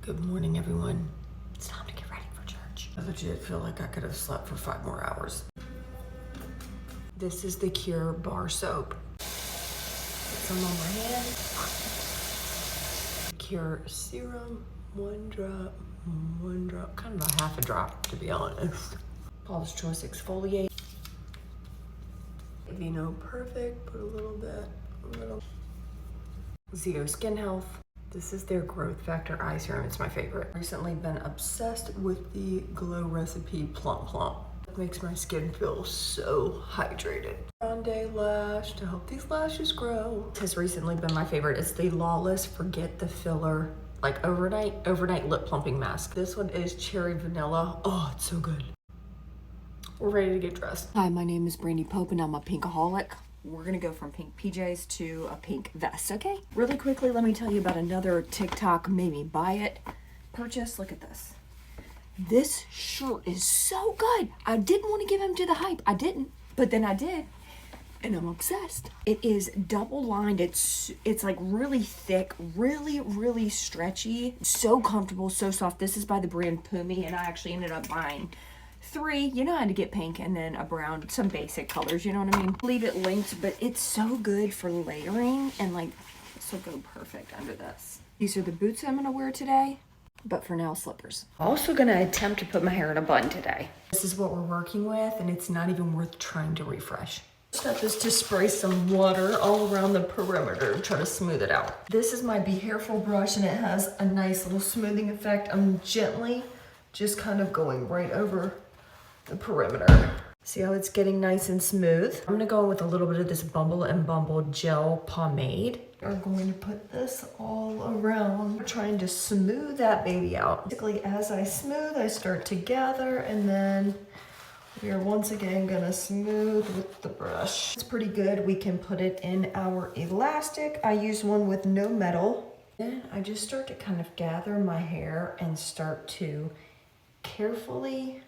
Good morning, everyone. It's time to get ready for church. I legit feel like I could have slept for 5 more hours. This is the Cure bar soap. Put some on my hand. Cure serum, 1 drop, kind of a half a drop, to be honest. Paula's Choice exfoliate. Vinoperfect, put a little bit, Zito Skin Health. This is their growth factor eye serum. It's my favorite. Recently been obsessed with the Glow Recipe Plump. It makes my skin feel so hydrated. Grande lash to help these lashes grow. This has recently been my favorite. It's the Lawless Forget the Filler, like overnight lip plumping mask. This one is cherry vanilla. Oh, it's so good. We're ready to get dressed. Hi, my name is Brandy Pope and I'm a pinkaholic. We're gonna go from pink PJs to a pink vest, okay? Really quickly, let me tell you about another TikTok made me buy it purchase. Look at this. This shirt is so good. I didn't want to give him to the hype. I didn't, but then I did, and I'm obsessed. It is double lined. It's like really thick, really stretchy, so comfortable, so soft. This is by the brand Pumi, and I actually ended up buying 3, you know how to get pink, and then a brown, some basic colors, you know what I mean? Leave it linked, but it's so good for layering, and like, this will go perfect under this. These are the boots I'm gonna wear today, but for now, slippers. Also gonna attempt to put my hair in a bun today. This is what we're working with, and it's not even worth trying to refresh. Step is to spray some water all around the perimeter, try to smooth it out. This is my Be Hairful brush, and it has a nice little smoothing effect. I'm gently just kind of going right over the perimeter. See how it's getting nice and smooth? I'm gonna go in with a little bit of this Bumble gel pomade. We're going to put this all around. We're trying to smooth that baby out. Basically, as I smooth, I start to gather, and then we are once again gonna smooth with the brush. It's pretty good. We can put it in our elastic. I use one with no metal. Then I just start to kind of gather my hair and start to carefully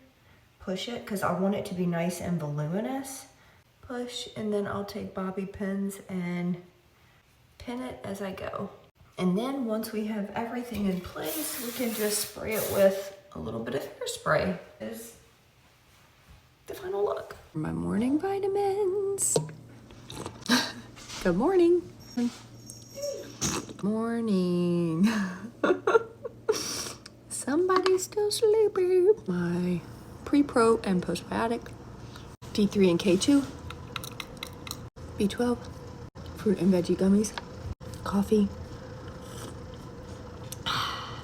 push it, because I want it to be nice and voluminous. Push, and then I'll take bobby pins and pin it as I go. And then once we have everything in place, we can just spray it with a little bit of hairspray. Is the final look. My morning vitamins. Good morning. Morning. Somebody's still sleeping. My pre-pro and postbiotic, D3 and K2, B12, fruit and veggie gummies, coffee.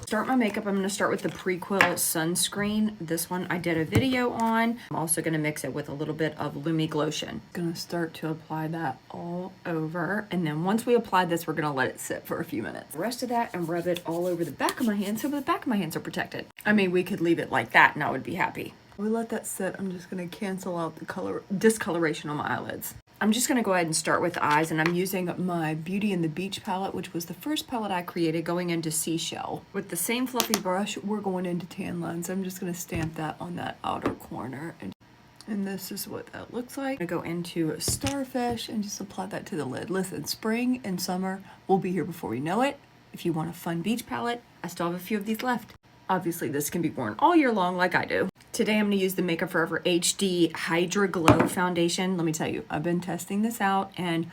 Start my makeup. I'm going to start with the Prequel sunscreen. This one I did a video on. I'm also going to mix it with a little bit of Lumi glotion. Going to start to apply that all over, and then once we apply this, we're going to let it sit for a few minutes. The rest of that, and rub it all over the back of my hands so the back of my hands are protected. I mean, we could leave it like that and I would be happy. We let that sit. I'm just going to cancel out the discoloration on my eyelids. I'm just going to go ahead and start with the eyes, and I'm using my Beauty and the Beach palette, which was the first palette I created, going into Seashell. With the same fluffy brush, we're going into tan lines. I'm just going to stamp that on that outer corner, and this is what that looks like. I'm going to go into Starfish and just apply that to the lid. Listen, spring and summer will be here before we know it. If you want a fun beach palette, I still have a few of these left. Obviously, this can be worn all year long like I do. Today, I'm going to use the Makeup Forever HD Hydra Glow Foundation. Let me tell you, I've been testing this out, and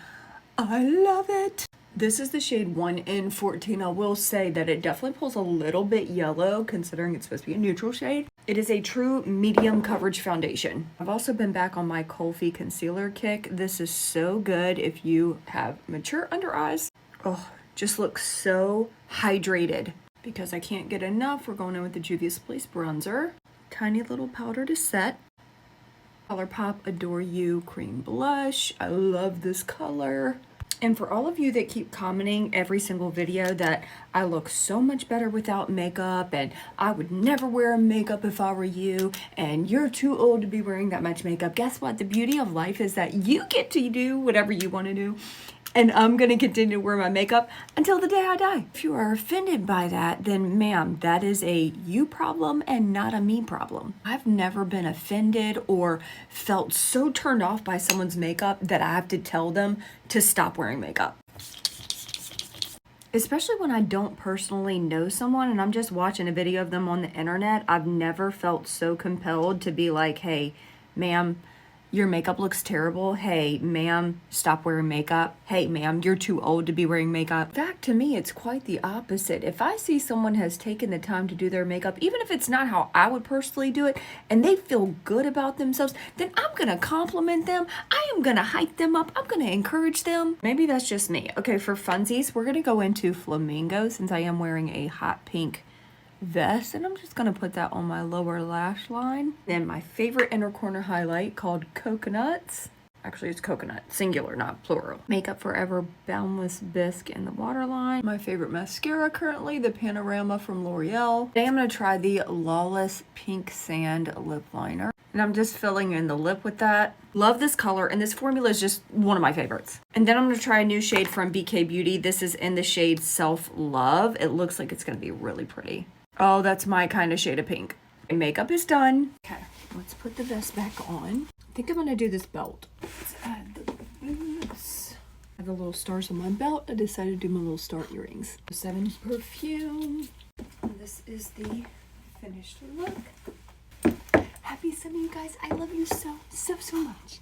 I love it. This is the shade 1N14. I will say that it definitely pulls a little bit yellow, considering it's supposed to be a neutral shade. It is a true medium coverage foundation. I've also been back on my Kulfi concealer kick. This is so good if you have mature under eyes. Oh, just looks so hydrated. Because I can't get enough, we're going in with the Juvias Place bronzer. Tiny little powder to set. Colourpop Adore You cream blush. I love this color. And for all of you that keep commenting every single video that I look so much better without makeup, and I would never wear makeup if I were you, and you're too old to be wearing that much makeup, guess what? The beauty of life is that you get to do whatever you want to do. And I'm going to continue to wear my makeup until the day I die. If you are offended by that, then ma'am, that is a you problem and not a me problem. I've never been offended or felt so turned off by someone's makeup that I have to tell them to stop wearing makeup. Especially when I don't personally know someone and I'm just watching a video of them on the internet, I've never felt so compelled to be like, hey, ma'am, your makeup looks terrible. Hey, ma'am, stop wearing makeup. Hey, ma'am, you're too old to be wearing makeup. In fact, to me, it's quite the opposite. If I see someone has taken the time to do their makeup, even if it's not how I would personally do it, and they feel good about themselves, then I'm gonna compliment them. I am gonna hype them up. I'm gonna encourage them. Maybe that's just me. Okay, for funsies, we're gonna go into Flamingo since I am wearing a hot pink vest, and I'm just gonna put that on my lower lash line. Then my favorite inner corner highlight called Coconuts. Actually, it's coconut, singular, not plural. Makeup Forever Boundless Bisque in the waterline. My favorite mascara currently, the Panorama from L'Oreal. Today I'm gonna try the Lawless Pink Sand Lip Liner. And I'm just filling in the lip with that. Love this color, and this formula is just one of my favorites. And then I'm gonna try a new shade from BK Beauty. This is in the shade Self Love. It looks like it's gonna be really pretty. Oh, that's my kind of shade of pink. My makeup is done. Okay, let's put the vest back on. I think I'm gonna do this belt. Let's add the boots. I have the little stars on my belt. I decided to do my little star earrings. 7 perfume. And this is the finished look. Happy Sunday, you guys. I love you so much.